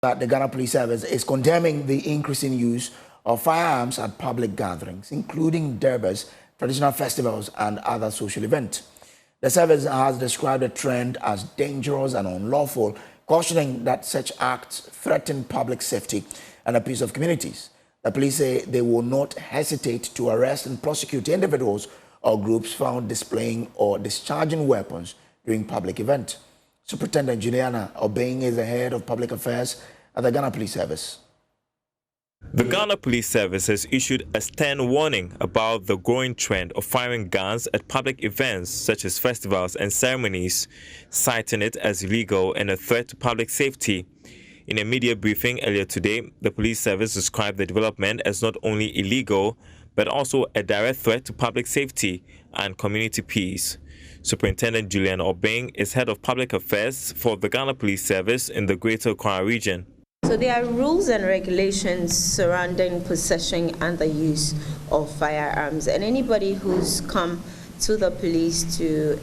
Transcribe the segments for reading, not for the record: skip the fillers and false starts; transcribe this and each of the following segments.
that the Ghana Police Service is condemning the increasing use of firearms at public gatherings, including derbys, traditional festivals, and other social events. The service has described the trend as dangerous and unlawful, cautioning that such acts threaten public safety and the peace of communities. The police say they will not hesitate to arrest and prosecute individuals or groups found displaying or discharging weapons during public events. Superintendent Juliana Obeng is the head of public affairs at the Ghana Police Service. The Ghana Police Service has issued a stern warning about the growing trend of firing guns at public events such as festivals and ceremonies, citing it as illegal and a threat to public safety. In a media briefing earlier today, the police service described the development as not only illegal, but also a direct threat to public safety and community peace. Superintendent Juliana Obeng is head of public affairs for the Ghana Police Service in the Greater Accra region. So there are rules and regulations surrounding possession and the use of firearms, and anybody who's come to the police to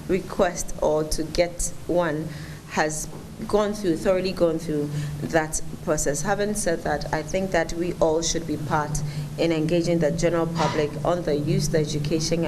request or to get one has thoroughly gone through that process. Having said that, I think that we all should be part in engaging the general public on the use, the education,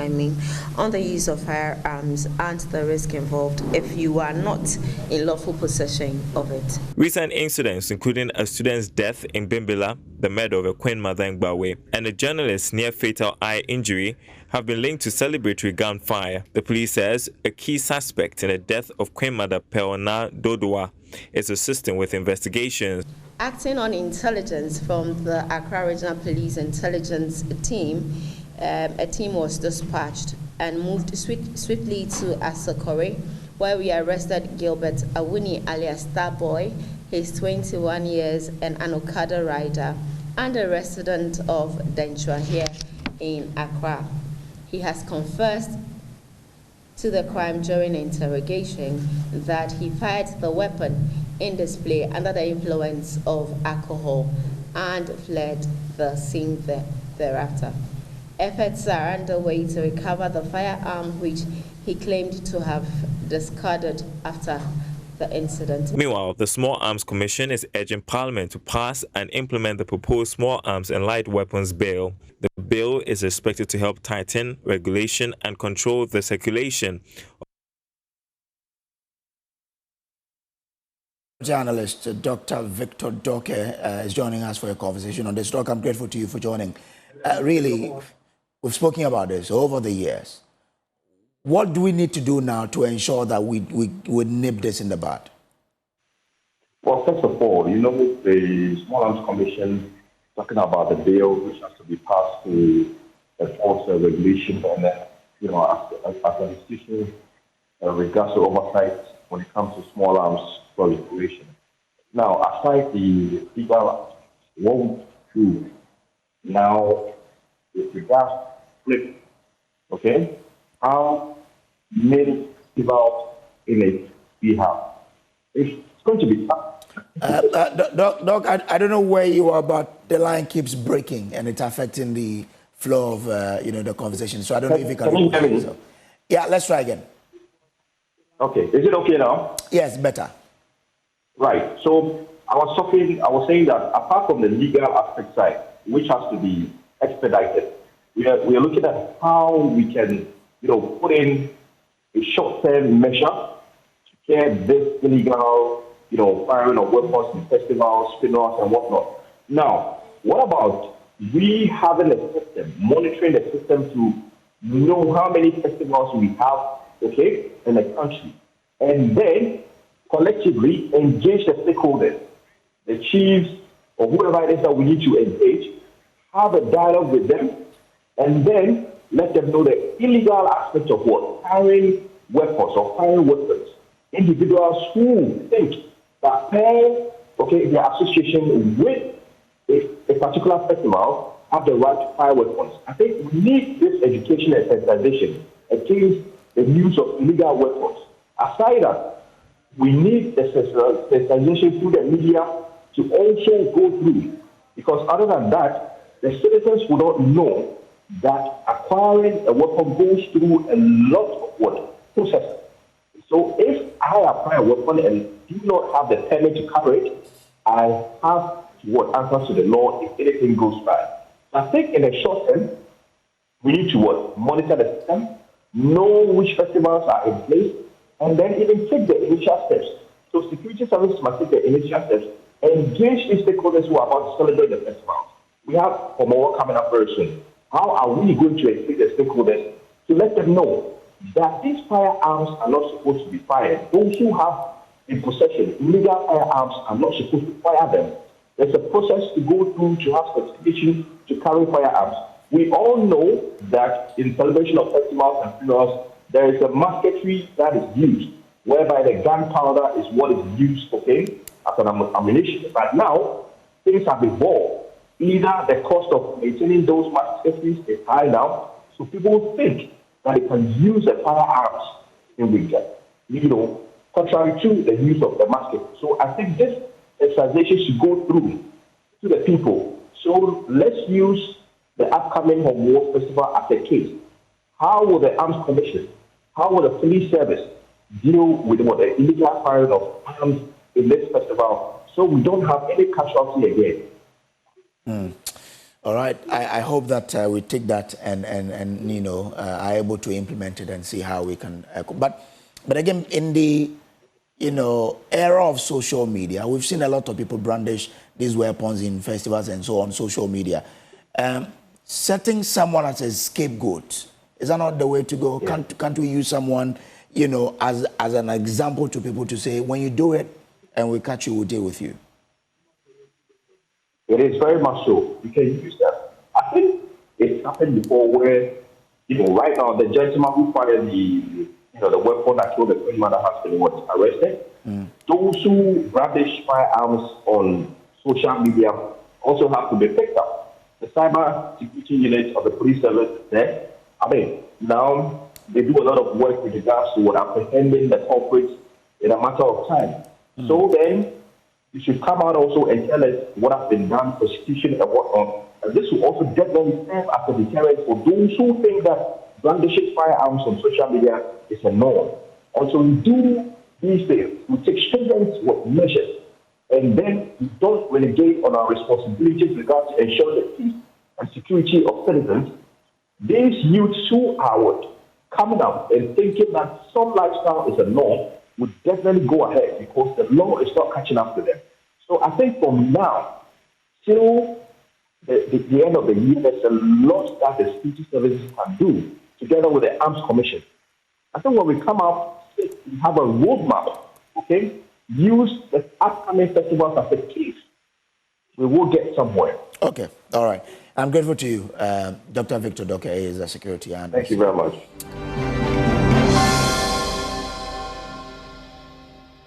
on the use of firearms and the risk involved if you are not in lawful possession of it. Recent incidents, including a student's death in Bimbila, the murder of a Queen Mother in Gbawe, and a journalist's near-fatal eye injury, have been linked to celebratory gunfire. The police says a key suspect in the death of Queen Mother Peona Dodua is assisting with investigations. Acting on intelligence from the Accra Regional Police Intelligence Team, a team was dispatched and moved swiftly to Asokore, where we arrested Gilbert Awuni alias Starboy, his 21 years, and an Okada rider, and a resident of Denchua here in Accra. He has confessed to the crime during interrogation that he fired the weapon in display under the influence of alcohol and fled the scene thereafter. Efforts are underway to recover the firearm which he claimed to have discarded after the incident. Meanwhile, the Small Arms Commission is urging Parliament to pass and implement the proposed Small Arms and Light Weapons Bill. The bill is expected to help tighten regulation and control the circulation. Journalist Dr. Victor Doke is joining us for a conversation on this. Doc, I'm grateful to you for joining. Really, we've spoken about this over the years. What do we need to do now to ensure that we nip this in the bud? Well, first of all, the Small Arms Commission talking about the bill which has to be passed to enforce the regulation and as an institution regards to oversight when it comes to small arms proliferation. Now, aside the legal won't do now with regards to okay, how many people in it we have. It's going to be tough. Doc, I don't know where you are, but the line keeps breaking and it's affecting the flow of the conversation. So I don't know if you can hear me. So, yeah, let's try again. Okay, is it okay now? Yes, better. Right. So I was saying that apart from the legal aspect side, which has to be expedited, we are looking at how we can put in a short-term measure to get this illegal firing of weapons in festivals, funerals, and whatnot. Now, what about we having a system, monitoring the system to know how many festivals we have, okay, in the country, and then collectively engage the stakeholders, the chiefs, or whoever it is that we need to engage, have a dialogue with them, and then let them know the illegal aspects of what? Firing weapons or firing weapons. Individuals who think that their association with a particular festival have the right to fire weapons. I think we need this education and sensitization against the use of illegal weapons. Aside that, we need the sensitization through the media to also go through, because other than that, the citizens will not know that acquiring a weapon goes through a lot of processes. So if I acquire a weapon and do not have the permit to carry it, I have what answers to the law if anything goes bad. I think in the short term, we need to what? Monitor the system, know which festivals are in place, and then even take the initial steps. So security services must take the initial steps, engage the stakeholders who are about to celebrate the festival. We have Komowa coming up very soon. How are we going to engage the stakeholders to let them know that these firearms are not supposed to be fired? Those who have in possession illegal firearms are not supposed to fire them. There's a process to go through to have certification to carry firearms. We all know that in celebration of festivals and funerals, there is a musketry that is used, whereby the gunpowder is what is used, okay, as an ammunition. But now, things have evolved. Either the cost of maintaining those musketries is high now, so people think that they can use the firearms in winter, contrary to the use of the musket. So I think this exercise should go through to the people. So let's use the upcoming Home War Festival as a case. How will the Arms Commission, how will the police service deal with the illegal firing of arms in this festival so we don't have any casualty again? All right. I hope that we take that and are able to implement it and see how we can. But again, in the era of social media, we've seen a lot of people brandish these weapons in festivals and so on social media. Setting someone as a scapegoat, is that not the way to go? Yeah. Can't we use someone, as an example to people to say, when you do it and we catch you, we'll deal with you? It is very much so. You can use that. I think it's happened before where, right now the gentleman who fired the weapon that killed the Queen Mother has been arrested. Those who brandish firearms on social media also have to be picked up. The cyber security unit of the police service there, now they do a lot of work with regards to apprehending the culprits in a matter of time. So then, you should come out also and tell us what has been done, prosecution and whatnot. And this will also definitely serve as a deterrent for those who think that brandishing firearms on social media is a norm. Also, we do these things. We take stringent measures, and then we don't relegate on our responsibilities with regard to ensure the peace and security of citizens. These youths who are coming up and thinking that some lifestyle is a norm would definitely go ahead because the law is not catching up to them. So I think from now till the end of the year, there's a lot that the security services can do together with the Arms Commission. I think when we come up, we have a roadmap, okay? Use the upcoming festivals as a case. We will get somewhere. Okay, all right. I'm grateful to you. Dr. Victor Doka is a security analyst. Thank you very much.